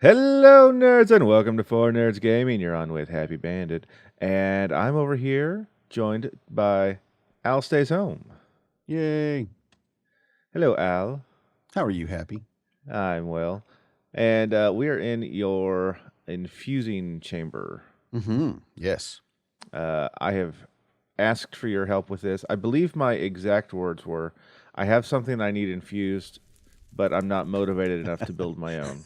Hello, nerds, and welcome to Four Nerds Gaming. You're on with Happy Bandit, and I'm over here joined by AlStaysHome. Yay. Hello, Al. How are you, Happy? I'm well, and we are in your infusing chamber. Yes. I have asked for your help with this. I believe my exact words were, "I have something I need infused, but I'm not motivated enough to build my own."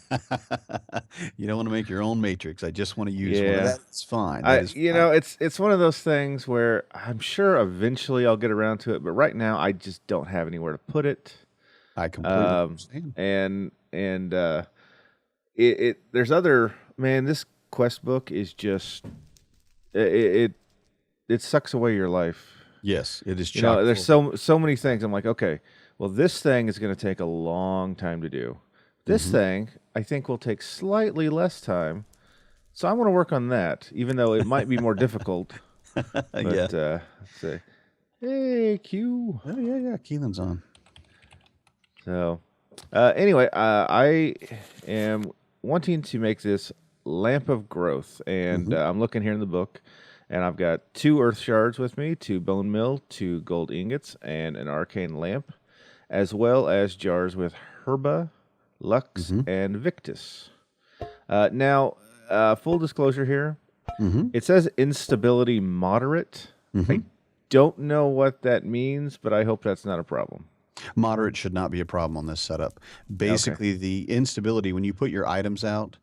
You don't want to make your own matrix. I just want to use one. Yeah. That's fine. That is fine. It's one of those things where I'm sure eventually I'll get around to it, but right now I just don't have anywhere to put it. I completely understand. And there's other man. This quest book is just it sucks away your life. Yes, it is. There's so many things. I'm like, okay, well, this thing is going to take a long time to do. This thing I think will take slightly less time. So I want to work on that, even though it might be more difficult. But, Yeah. let's see. Hey, Q. Oh, yeah. Keelan's on. So, anyway, I am wanting to make this lamp of growth, and I'm looking here in the book, and I've got 2 earth shards with me, 2 bone meal, 2 gold ingots, and an arcane lamp, as well as jars with herba, lux, and victus. Now, full disclosure here, it says instability moderate. I don't know what that means, but I hope that's not a problem. Moderate should not be a problem on this setup. Basically, the instability, when you put your items out,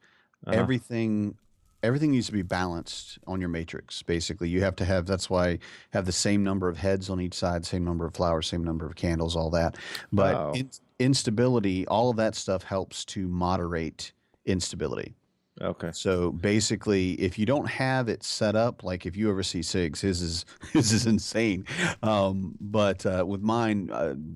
everything needs to be balanced on your matrix. Basically, you have to have, that's why have the same number of heads on each side, same number of flowers, same number of candles, all that. But instability, all of that stuff helps to moderate instability. Okay. So basically, if you don't have it set up, like if you ever see Sig's, his is insane. But with mine,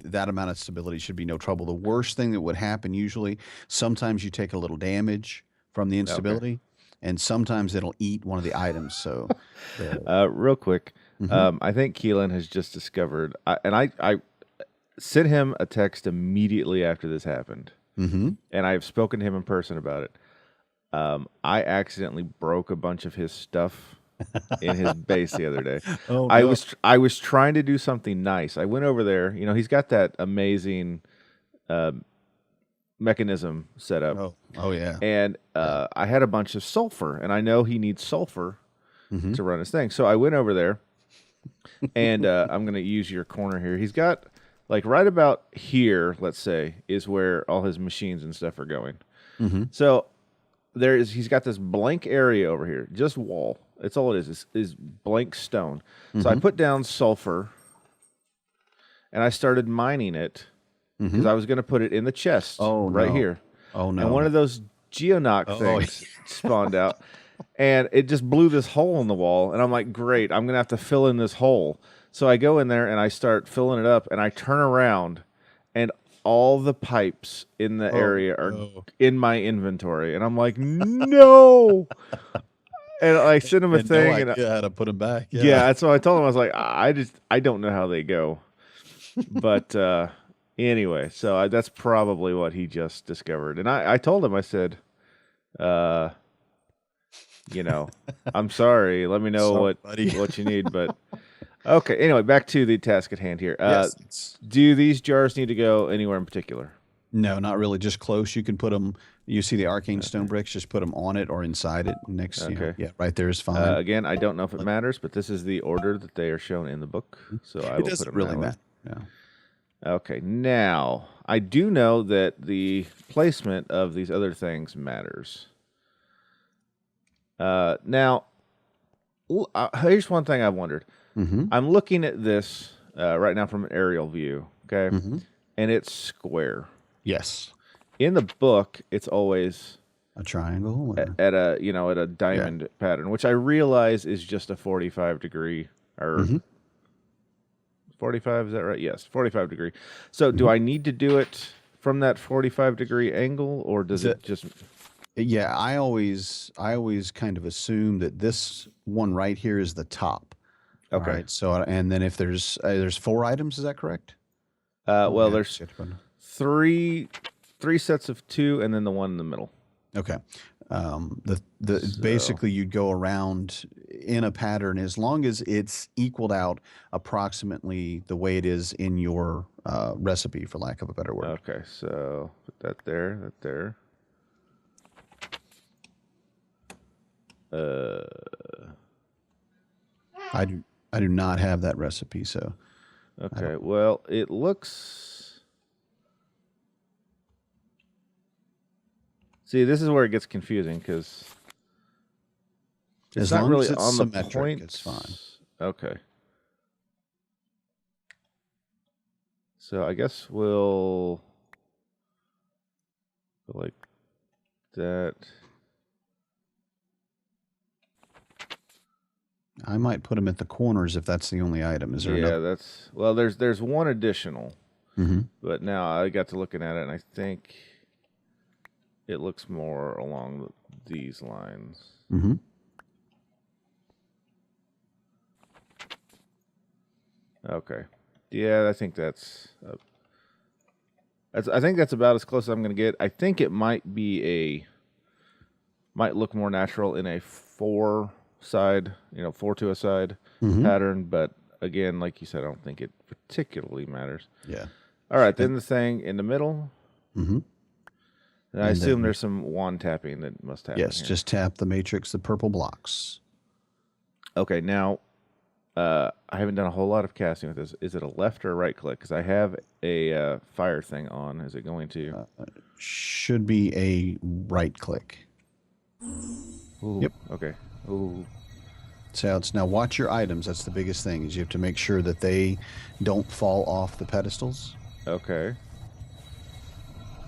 that amount of stability should be no trouble. The worst thing that would happen usually, sometimes you take a little damage from the instability, and sometimes it'll eat one of the items. So, real quick, I think Keelan has just discovered, and I sent him a text immediately after this happened, and I've spoken to him in person about it. I accidentally broke a bunch of his stuff in his base the other day. Oh, I was trying to do something nice. I went over there. You know, he's got that amazing mechanism set up. Oh yeah. And I had a bunch of sulfur, and I know he needs sulfur to run his thing. So I went over there, and I'm going to use your corner here. He's got, like, right about here, let's say, is where all his machines and stuff are going. So he's got this blank area over here, just wall. It's all it is blank stone. So I put down sulfur, and I started mining it because I was going to put it in the chest here. Oh no! And one of those geonoc things spawned out, and it just blew this hole in the wall. And I'm like, great, I'm going to have to fill in this hole. So I go in there and I start filling it up, and I turn around, and all the pipes in the area are in my inventory, and I'm like, no. And I sent him a thing, and how to put them back. Yeah, that's what I told him. I was like, I don't know how they go, but anyway, so that's probably what he just discovered. And I told him, I said, I'm sorry. Let me know what you need, but. Okay, anyway, back to the task at hand here. Yes. Do these jars need to go anywhere in particular? No, not really. Just close. You can put them. You see the arcane stone bricks? Just put them on it or inside it. Next. Okay. Yeah, right there is fine. Again, I don't know if it matters, but this is the order that they are shown in the book, so I will put them really matter. Yeah. Okay. Now, I do know that the placement of these other things matters. Now, here's one thing I've wondered. I'm looking at this right now from an aerial view, okay? And it's square. Yes. In the book, it's always a triangle at a diamond pattern, which I realize is just a 45 degree or 45, is that right? Yes, 45 degree. So do I need to do it from that 45 degree angle, or does it just... Yeah, I always kind of assume that this one right here is the top. Okay. Right, so, and then if there's 4 items, is that correct? Well, there's three sets of 2, and then the one in the middle. Okay. So, Basically you'd go around in a pattern as long as it's equaled out approximately the way it is in your recipe, for lack of a better word. okay, so put that there, that there. I do not have that recipe, so I Okay, don't. well, it looks. See, this is where it gets confusing because it's As not long really as it's on the symmetric, it's fine. points. Okay. So I guess we'll go like that. I might put them at the corners if that's the only item. Is there Yeah, another? that's well. There's one additional, Mm-hmm. but now I got to looking at it, and I think it looks more along these lines. Mm-hmm. Okay. Yeah, I think I think that's about as close as I'm going to get. I think it might look more natural in a four side, 4 to a side Mm-hmm. pattern, but again, like you said, I don't think it particularly matters. Yeah. All right, then And the thing in the middle, mm-hmm. and I And assume then there's some wand tapping that must happen yes, here. just tap the matrix, the purple blocks. Okay, now I haven't done a whole lot of casting with this. Is it a left or a right click? Because I have a fire thing on. Is it going to? Should be a right click. Ooh, Yep. okay. Ooh, So it's now watch your items. That's the biggest thing is you have to make sure that they don't fall off the pedestals. okay.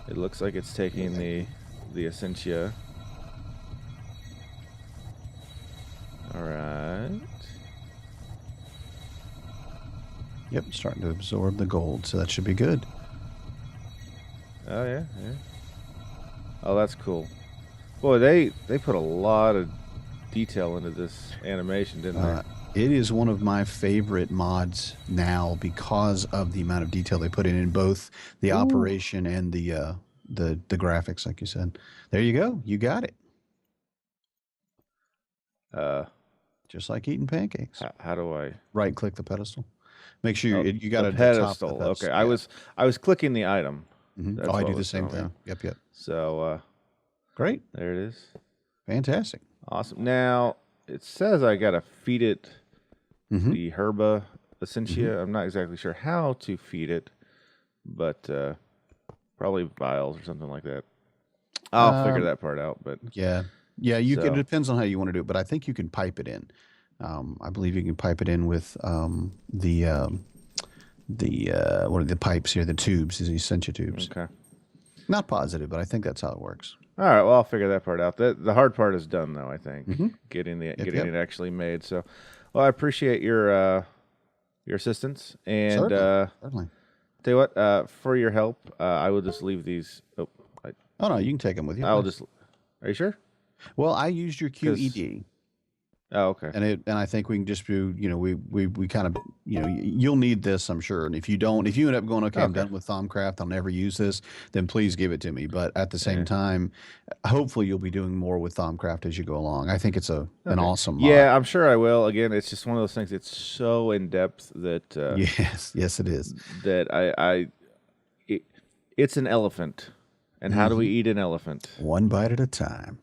It looks like it's taking the Essentia. All right. Yep, starting to absorb the gold, so that should be good. Oh yeah, yeah. Oh, that's cool. Boy, they put a lot of detail into this animation, didn't they? It is one of my favorite mods now because of the amount of detail they put in both the Ooh. operation and the graphics, like you said. There you go. You got it. Uh, Just like eating pancakes. how do I? Right click the pedestal. Make sure Oh, you got the it at the top of the pedestal. Okay, pedestal. Yeah. I was clicking the item. Oh, That's I what do the was same throwing me off. thing. Yep, yep. So Great. there it is. Fantastic. Awesome. Now it says I gotta feed it Mm-hmm. the herba Mm-hmm. essentia. I'm not exactly sure how to feed it, but probably vials or something like that. I'll figure Um, that part out. But yeah. Yeah, you can. It so depends on how you want to do it, but I think you can pipe it in. I believe you can pipe it in with what are the pipes here? The tubes, the essentia tubes. okay. Not positive, but I think that's how it works. All right. Well, I'll figure that part out. The hard part is done, though. I think Mm-hmm. Yep, getting yep. it actually made. So, well, I appreciate your assistance, and Certainly, certainly. tell you what, for your help, I will just leave these. Oh, Oh no, you can take them with you, I'll please. just. Are you sure? Well, I used your Because QED. oh, okay. And I think we can just do, we kind of, you'll need this, I'm sure. And if you don't, if you end up going, okay, I'm Okay. done with Thaumcraft, I'll never use this, then please give it to me. But at the same Yeah. time, hopefully you'll be doing more with Thaumcraft as you go along. I think it's an Okay. awesome mod. Yeah, I'm sure I will. Again, it's just one of those things. It's so in depth that Yes, yes, it is. that it, it's an elephant, and how do we Mm-hmm. eat an elephant? One bite at a time.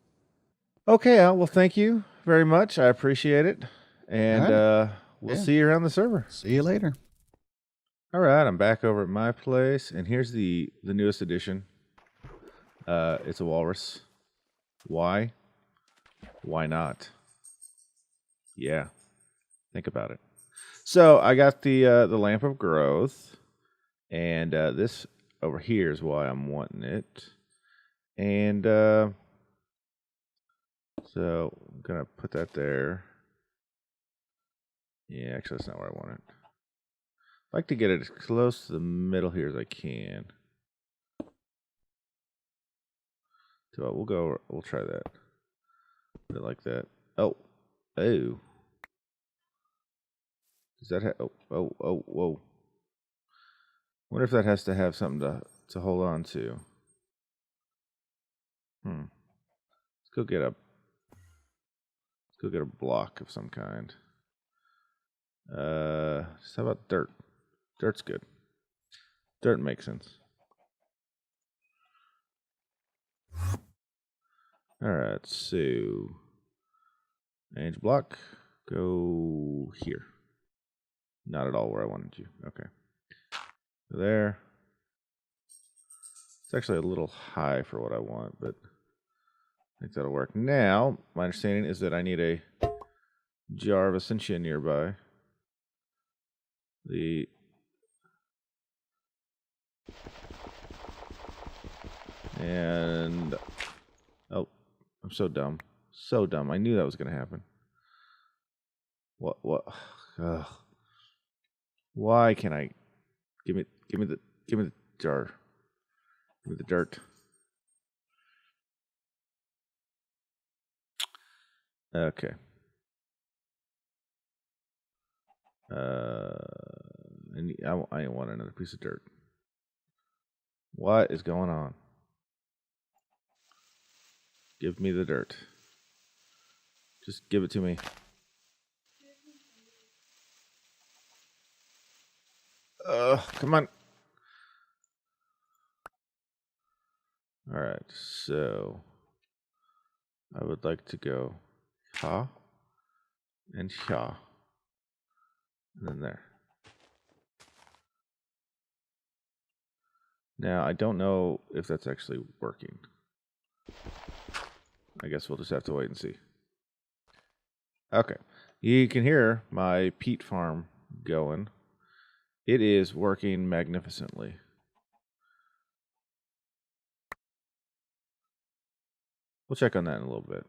Okay, Al, well, thank you very much. I appreciate it, All and right. we'll Yeah. see you around the server. See you later. All right, I'm back over at my place, and here's the newest edition. It's a walrus. Why? Why not? Yeah, think about it. So I got the lamp of growth, and this over here is why I'm wanting it. And so I'm gonna put that there. Yeah, actually, that's not where I want it. I like to get it as close to the middle here as I can. So we'll try that. Put it like that. Oh, oh. Does that have? Whoa. Wonder if that has to have something to hold on to. Hmm. go get a block of some kind. How about dirt? Dirt's good. Dirt makes sense. All right, so manage block. Go here. Not at all where I wanted you. Okay. Go there. It's actually a little high for what I want, but I think that'll work. Now, my understanding is that I need a jar of Ascension nearby. And oh, I'm so dumb. So dumb. I knew that was going to happen. What? Ugh. Why can't I give me the jar? Give me the dirt. Okay. I want another piece of dirt. What is going on? Give me the dirt. Just give it to me. Come on. All right, so I would like to go ha and ha, and then there. Now, I don't know if that's actually working. I guess we'll just have to wait and see. Okay, you can hear my peat farm going. It is working magnificently. We'll check on that in a little bit.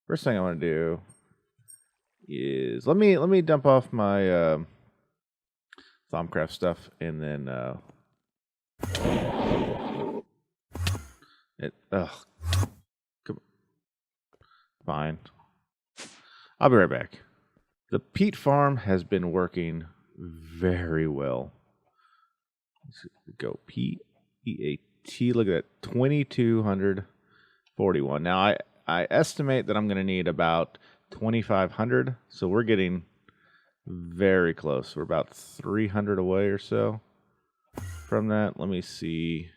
First thing I want to do is let me dump off my Thaumiracle stuff, and then fine. I'll be right back. The peat farm has been working very well. Let's go PEAT. Look at that, 2,241. Now I estimate that I'm going to need about 2,500. So we're getting very close. We're about 300 away or so from that. Let me see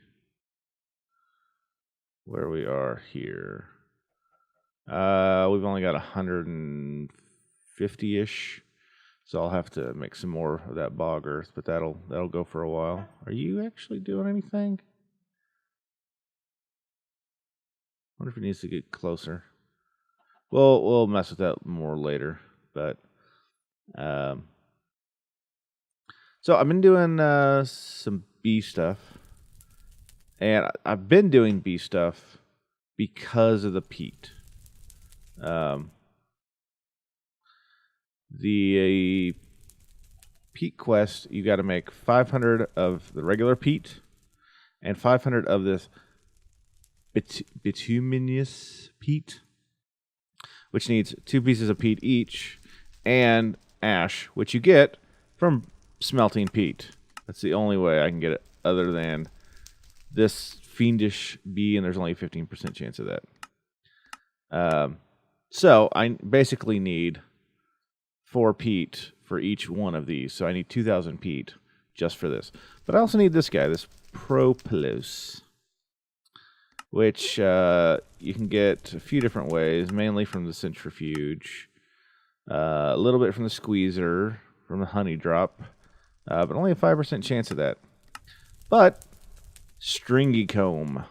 where we are here. We've only got 150-ish. So I'll have to make some more of that bog earth, but that'll go for a while. Are you actually doing anything? I wonder if it needs to get closer. We'll mess with that more later, but so I've been doing some bee stuff, and I've been doing bee stuff because of the peat. The peat quest, you got to make 500 of the regular peat and 500 of this bituminous peat, which needs 2 pieces of peat each, and ash, which you get from smelting peat. That's the only way I can get it, other than this fiendish bee, and there's only a 15% chance of that. So I basically need 4 peat for each one of these. So I need 2,000 peat just for this. But I also need this guy, this propolis, which you can get a few different ways, mainly from the centrifuge, a little bit from the squeezer, from the honey drop, but only a 5% chance of that. But stringy comb.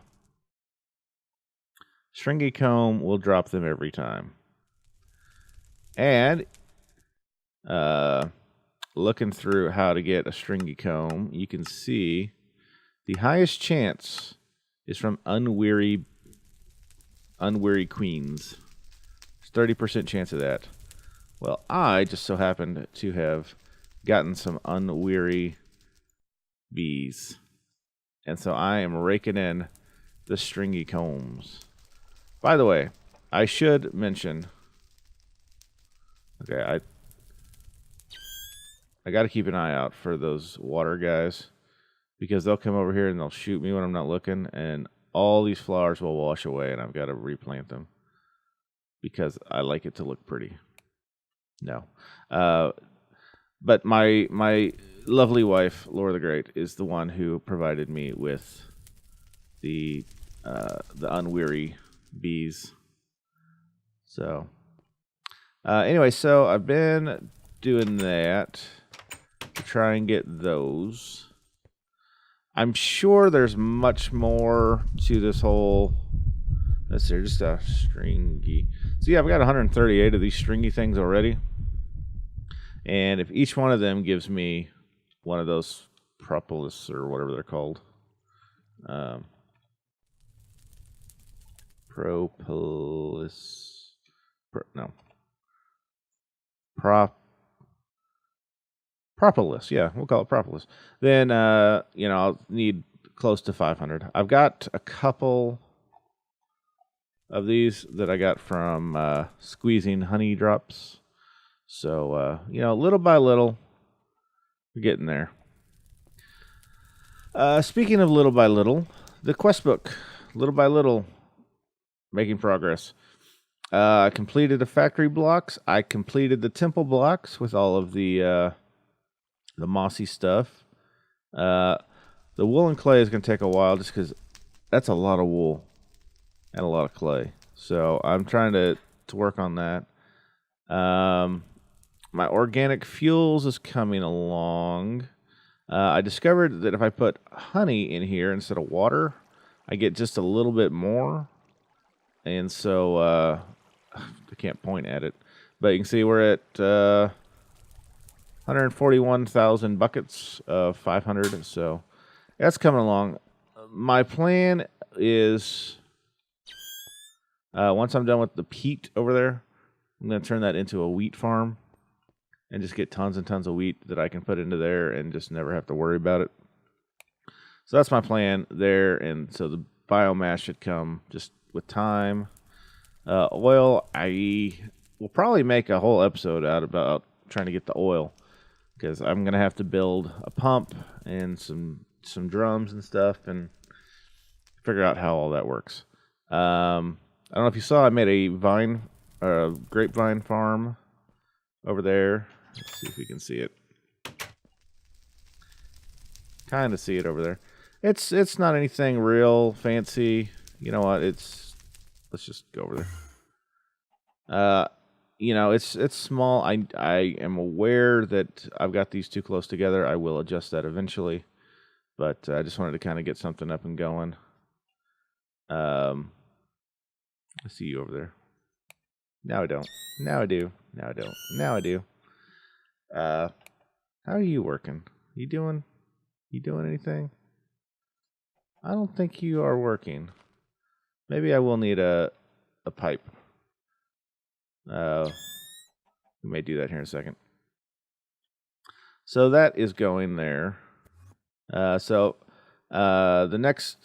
Stringy comb will drop them every time. And looking through how to get a stringy comb, you can see the highest chance is from unweary queens. There's 30% chance of that. Well, I just so happened to have gotten some unweary bees. And so I am raking in the stringy combs. By the way, I should mention, okay, I got to keep an eye out for those water guys, because they'll come over here and they'll shoot me when I'm not looking, and all these flowers will wash away, and I've got to replant them because I like it to look pretty. No. But my lovely wife, Laura the Great, is the one who provided me with the unweary bees. So anyway, so I've been doing that to try and get those. I'm sure there's much more to this whole. Let's see, just a stringy. So yeah, I've got 138 of these stringy things already. And if each one of them gives me one of those propolis or whatever they're called. Propolis. Propolis, yeah, we'll call it propolis. Then, I'll need close to 500. I've got a couple of these that I got from squeezing honey drops. So, little by little, we're getting there. Speaking of little by little, the quest book, little by little, making progress. I completed the factory blocks. I completed the temple blocks with all of the mossy stuff. The wool and clay is going to take a while just because that's a lot of wool and a lot of clay. So I'm trying to work on that. My organic fuels is coming along. I discovered that if I put honey in here instead of water, I get just a little bit more. And so I can't point at it. But you can see we're at 141,000 buckets of 500. So that's coming along. My plan is once I'm done with the peat over there, I'm going to turn that into a wheat farm and just get tons and tons of wheat that I can put into there and just never have to worry about it. So that's my plan there. And so the biomass should come just with time. Oil, I will probably make a whole episode out about trying to get the oil because I'm going to have to build a pump and some drums and stuff and figure out how all that works. I don't know if you saw, I made a grapevine farm over there. Let's see if we can see it. Kind of see it over there. It's not anything real fancy. You know what? Let's just go over there. It's small. I am aware that I've got these too close together. I will adjust that eventually, but I just wanted to kind of get something up and going. I see you over there. Now I don't. Now I do. Now I don't. Now I do. How are you working? You doing anything? I don't think you are working. Maybe I will need a pipe. We may do that here in a second. So that is going there. The next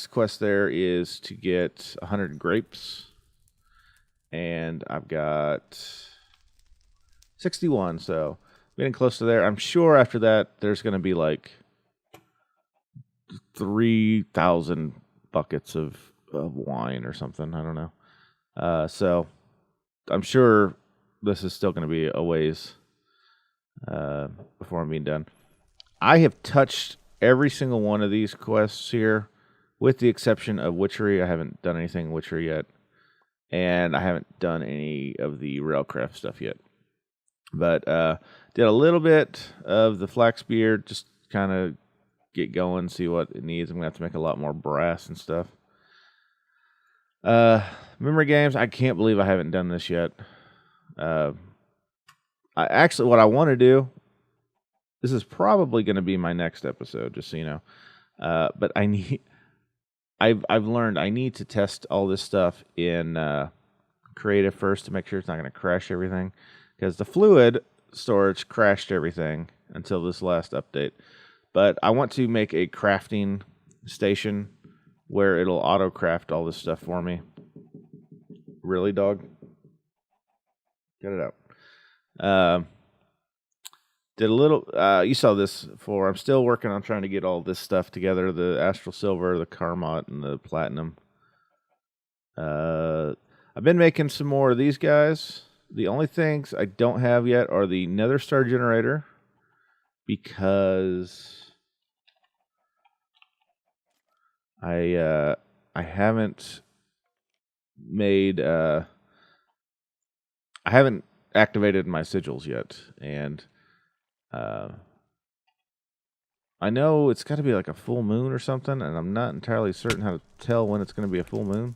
quest there is to get 100 grapes. And I've got 61, so getting close to there. I'm sure after that there's going to be like 3,000 buckets of wine or something. I don't know. So I'm sure this is still going to be a ways before I'm being done. I have touched every single one of these quests here, with the exception of witchery. I haven't done anything witchery yet, and I haven't done any of the railcraft stuff yet. But did a little bit of the flax beard, just kind of get going, see what it needs. I'm going to have to make a lot more brass and stuff. Memory games, I can't believe I haven't done this yet. What I want to do, this is probably going to be my next episode, just so you know. But I've learned I need to test all this stuff in creative first to make sure it's not going to crash everything. Because the fluid storage crashed everything until this last update. But I want to make a crafting station where it'll auto-craft all this stuff for me. Really, dog? Get it out. Did a little. You saw this before. I'm still working on trying to get all this stuff together: the Astral Silver, the Carmot, and the Platinum. I've been making some more of these guys. The only things I don't have yet are the Nether Star Generator, because I haven't made I haven't activated my sigils yet, and I know it's got to be like a full moon or something, and I'm not entirely certain how to tell when it's going to be a full moon.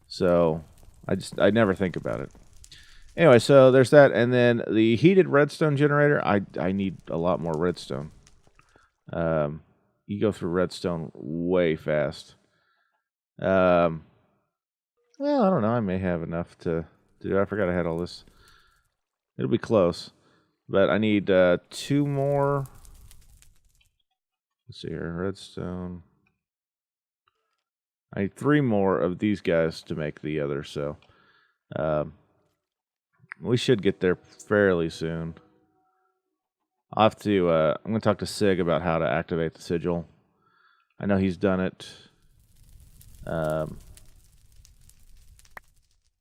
So I never think about it. Anyway, so there's that, and then the heated redstone generator. I need a lot more redstone. You go through redstone way fast. Well, I don't know. I may have enough to do. I forgot I had all this. It'll be close, but I need 2 more. Let's see here, redstone. I need 3 more of these guys to make the other, so we should get there fairly soon. I'll have to, I'm going to talk to Sig about how to activate the sigil. I know he's done it.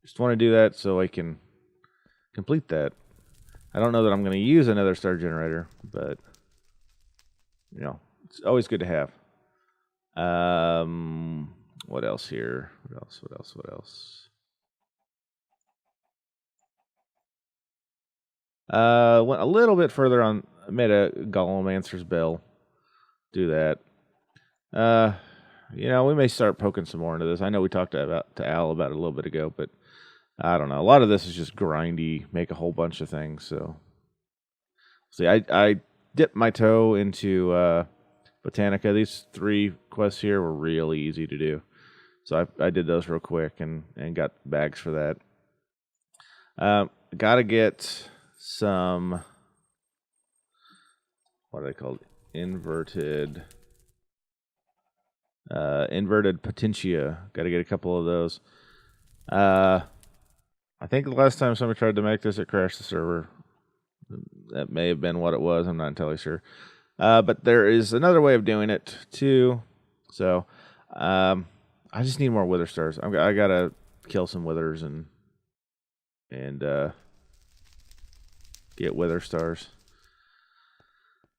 Just want to do that so I can complete that. I don't know that I'm going to use another star generator, but, you know, it's always good to have. What else here? What else? Went a little bit further on. I made a Golem Answer's Bell. Do that. You know, we may start poking some more into this. I know we talked to Al about it a little bit ago, but I don't know. A lot of this is just grindy, make a whole bunch of things. So, see, I dipped my toe into Botanica. These 3 quests here were really easy to do. So I did those real quick and got bags for that. Got to get some, what are they called? Inverted Potentia. Got to get a couple of those. I think the last time somebody tried to make this, it crashed the server. That may have been what it was. I'm not entirely sure. But there is another way of doing it too. So I just need more wither stars. I gotta kill some withers and get wither stars.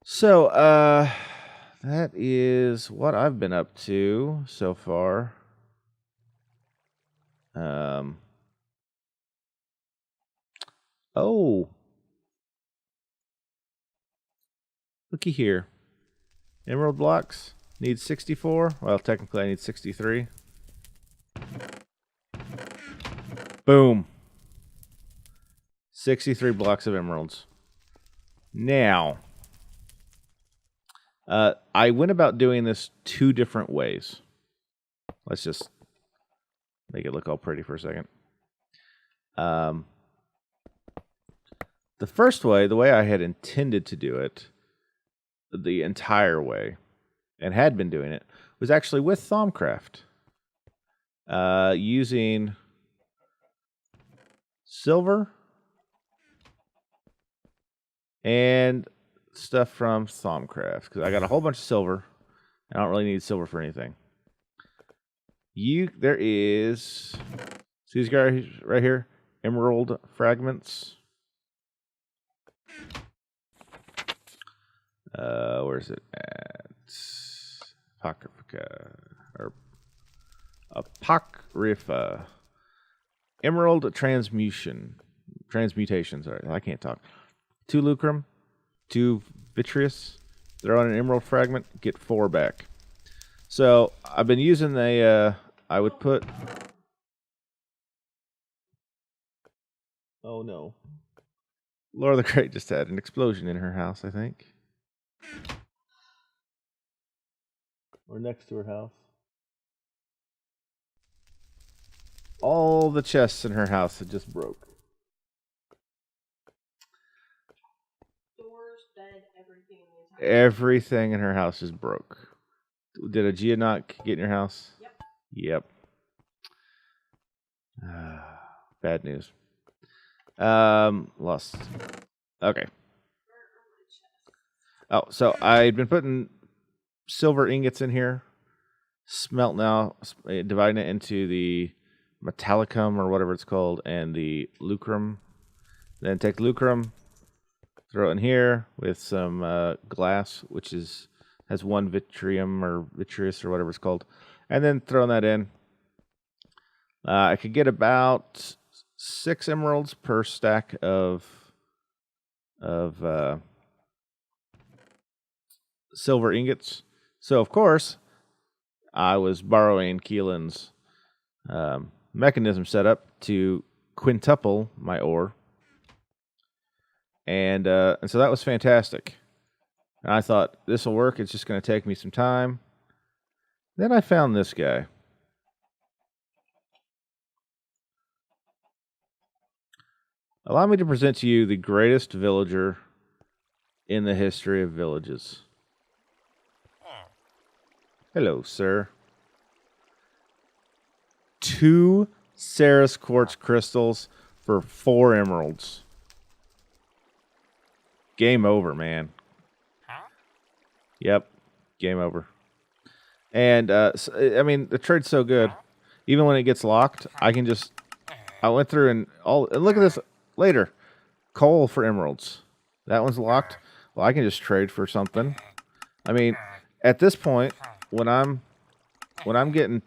So that is what I've been up to so far. Oh, looky here. Emerald blocks need 64. Well, technically I need 63. Boom. 63 blocks of emeralds. Now, I went about doing this 2 different ways. Let's just make it look all pretty for a second. The first way, the way I had intended to do it, the entire way, and had been doing it, was actually with Thaumiracle. Using silver and stuff from Thaumiracle, because I got a whole bunch of silver. I don't really need silver for anything. There is, see these guys right here? Emerald fragments. Where's it at? Apocrypha. Emerald transmutation. Sorry, I can't talk. 2 lucrum, 2 vitreous. Throw in an emerald fragment, get 4 back. So I've been using the. I would put. Oh no. Laura the Great just had an explosion in her house, I think. Or next to her house. All the chests in her house had just broke. Doors, bed, everything. Everything in her house is broke. Did a Geonock get in your house? Yep. Bad news. Lost. Okay. Oh, so I'd been putting silver ingots in here, smelting out, dividing it into the metallicum or whatever it's called, and the lucrum. Then take the lucrum, throw it in here with some glass, which has one vitrium or vitreous or whatever it's called, and then throwing that in. I could get about 6 emeralds per stack of silver ingots. So of course, I was borrowing Keelan's mechanism setup to quintuple my ore, and so that was fantastic. And I thought this will work. It's just going to take me some time. Then I found this guy. Allow me to present to you the greatest villager in the history of villages. Hello, sir. 2 Ceres quartz crystals for 4 emeralds. Game over, man. Yep, game over. And, I mean, the trade's so good. Even when it gets locked, I went through and look at this later. Coal for emeralds. That one's locked. Well, I can just trade for something. I mean, at this point, when I'm getting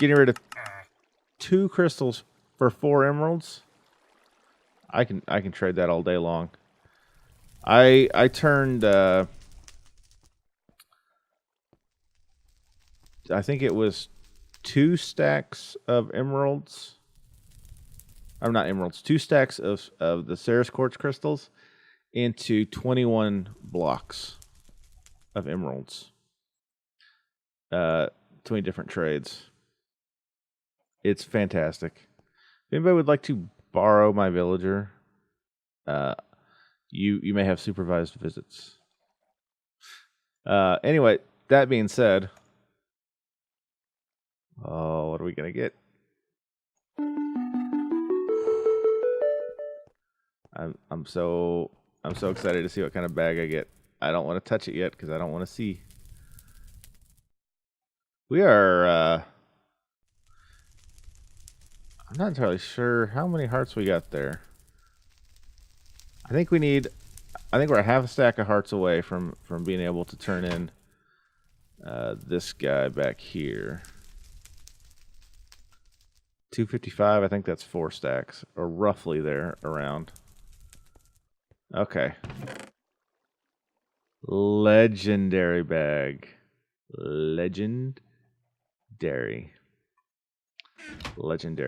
rid of 2 crystals for 4 emeralds, I can trade that all day long. I turned I think it was 2 stacks of emeralds. Or not emeralds, 2 stacks of the Ceres quartz crystals into 21 blocks of emeralds. 20 different trades. It's fantastic. If anybody would like to borrow my villager, you may have supervised visits. Anyway, that being said, oh, what are we gonna get? I'm so excited to see what kind of bag I get. I don't want to touch it yet because I don't want to see. We are I'm not entirely sure how many hearts we got there. I think we're a half a stack of hearts away from being able to turn in this guy back here. 255, I think that's 4 stacks, or roughly there around. Okay. Legendary bag. Legendary.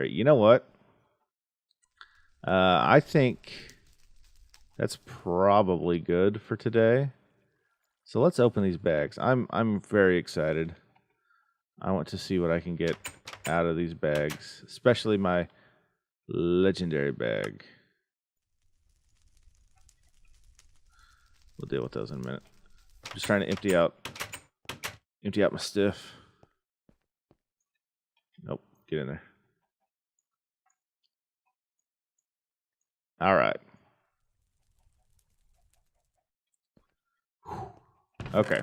You know what? I think that's probably good for today. So let's open these bags. I'm very excited. I want to see what I can get out of these bags, especially my legendary bag. We'll deal with those in a minute. Just trying to empty out my stuff. Nope, get in there. All right. Okay.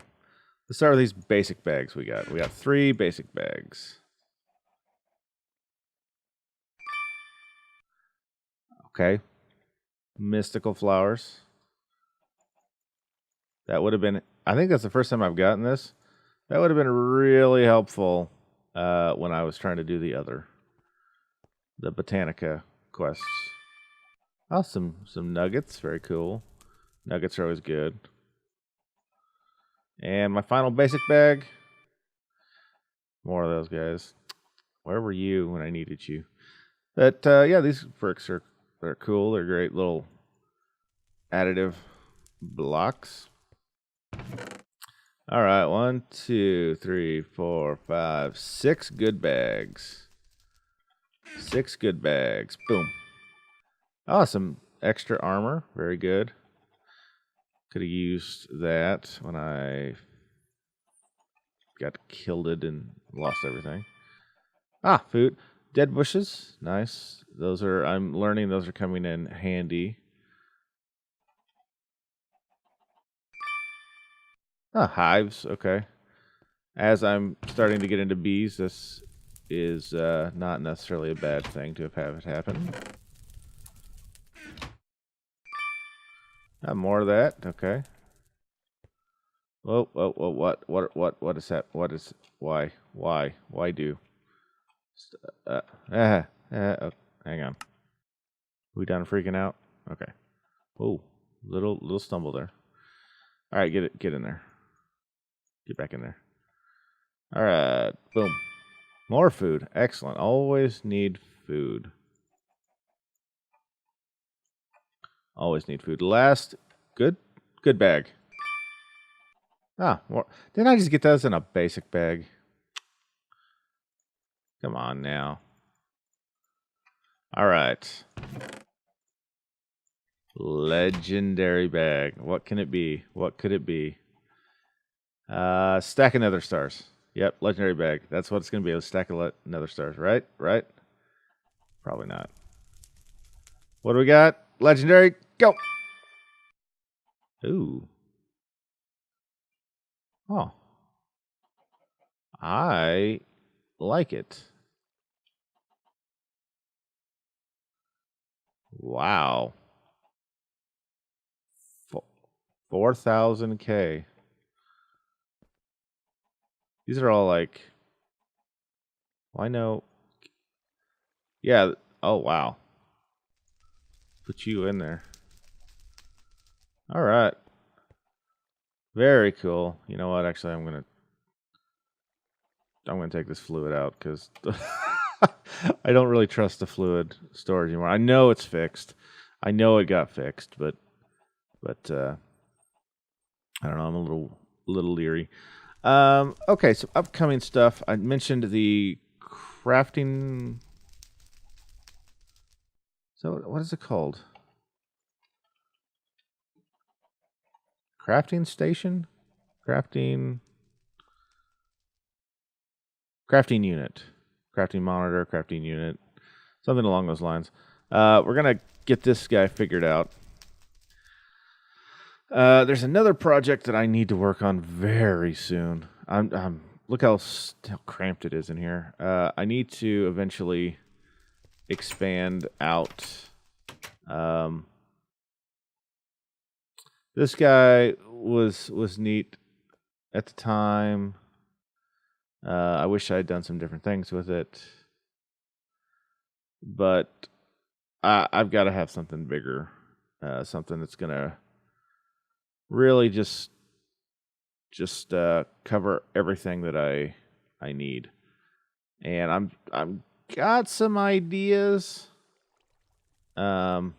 Let's start with these basic bags we got. We got 3 basic bags. Okay. Mystical flowers. That would have been, I think that's the first time I've gotten this. That would have been really helpful when I was trying to do the Botanica quests. Oh, some nuggets. Very cool. Nuggets are always good. And my final basic bag. More of those guys. Where were you when I needed you? But yeah, these bricks they're cool. They're great little additive blocks. All right, 1, 2, 3, 4, 5, 6 good bags. 6 good bags. Boom. Awesome. Extra armor. Very good. Could have used that when I got killed and lost everything. Ah, food. Dead bushes. Nice. I'm learning those are coming in handy. Ah, hives. Okay. As I'm starting to get into bees, this is not necessarily a bad thing to have it happen. More of that. Okay. Whoa, whoa, whoa, what is that? Why do? Oh, hang on. We done freaking out? Okay. Oh, little stumble there. All right, get in there. Get back in there. All right, boom. More food. Excellent. Always need food. Always need food. Last, good bag. Ah, more. Didn't I just get those in a basic bag? Come on now. All right. Legendary bag. What can it be? What could it be? Stack of nether stars. Yep, legendary bag. That's what it's going to be. A stack of nether stars, right? Right? Probably not. What do we got? Legendary. Go. Ooh. Oh. I like it. Wow. 4,000K. These are all like, well, I know. Yeah. Oh, wow. Put you in there. All right. Very cool. You know what? Actually, I'm gonna take this fluid out because I don't really trust the fluid storage anymore. I know it's fixed. I know it got fixed, but I don't know. I'm a little leery. Okay, so upcoming stuff. I mentioned the crafting. So what is it called? Crafting station? Crafting unit. Crafting monitor, crafting unit. Something along those lines. We're going to get this guy figured out. There's another project that I need to work on very soon. Look how cramped it is in here. I need to eventually expand out. This guy was neat at the time. I wish I had done some different things with it, but I've got to have something bigger, something that's gonna really just cover everything that I need. And I'm got some ideas. I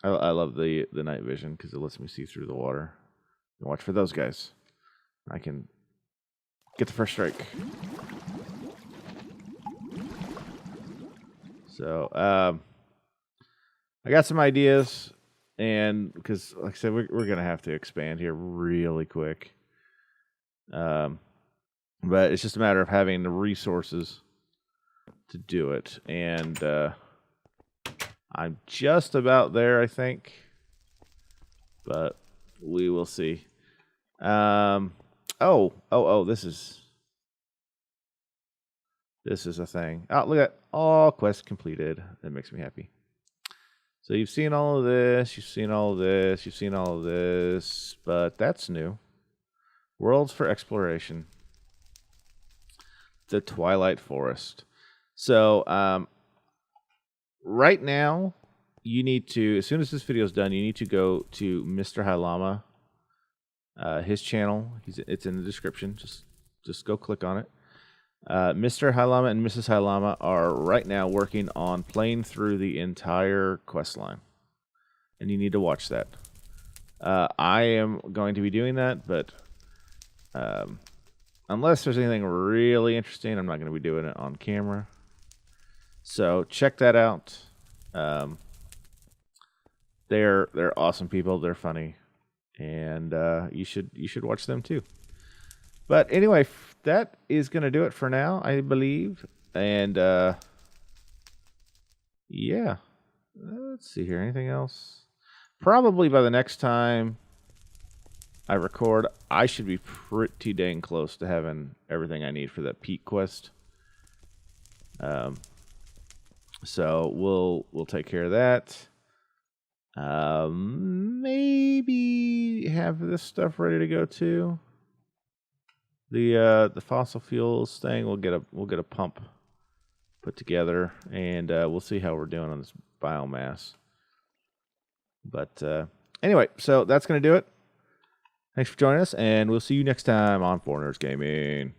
love the night vision because it lets me see through the water. And watch for those guys. I can get the first strike. So I got some ideas, and because like I said, we're gonna have to expand here really quick. But it's just a matter of having the resources to do it, and I'm just about there, I think, but we will see. Oh, this is a thing. Oh, look at all quests completed. That makes me happy. So you've seen all of this, you've seen all of this, you've seen all of this, but that's new. Worlds for exploration. The Twilight Forest. So, right now, you need to, as soon as this video is done, you need to go to MrHilamma, his channel. It's in the description. Just go click on it. MrHilamma and Mrs. Hilamma are right now working on playing through the entire quest line, and you need to watch that. I am going to be doing that, but unless there's anything really interesting, I'm not going to be doing it on camera. So check that out. They're awesome people. They're funny, and you should watch them too. But anyway, that is going to do it for now, I believe. And yeah, let's see here. Anything else? Probably by the next time I record, I should be pretty dang close to having everything I need for that peak quest. So we'll take care of that. Maybe have this stuff ready to go too. The fossil fuels thing, we'll get a pump put together, and we'll see how we're doing on this biomass. But anyway, so that's gonna do it. Thanks for joining us, and we'll see you next time on Foreigners Gaming.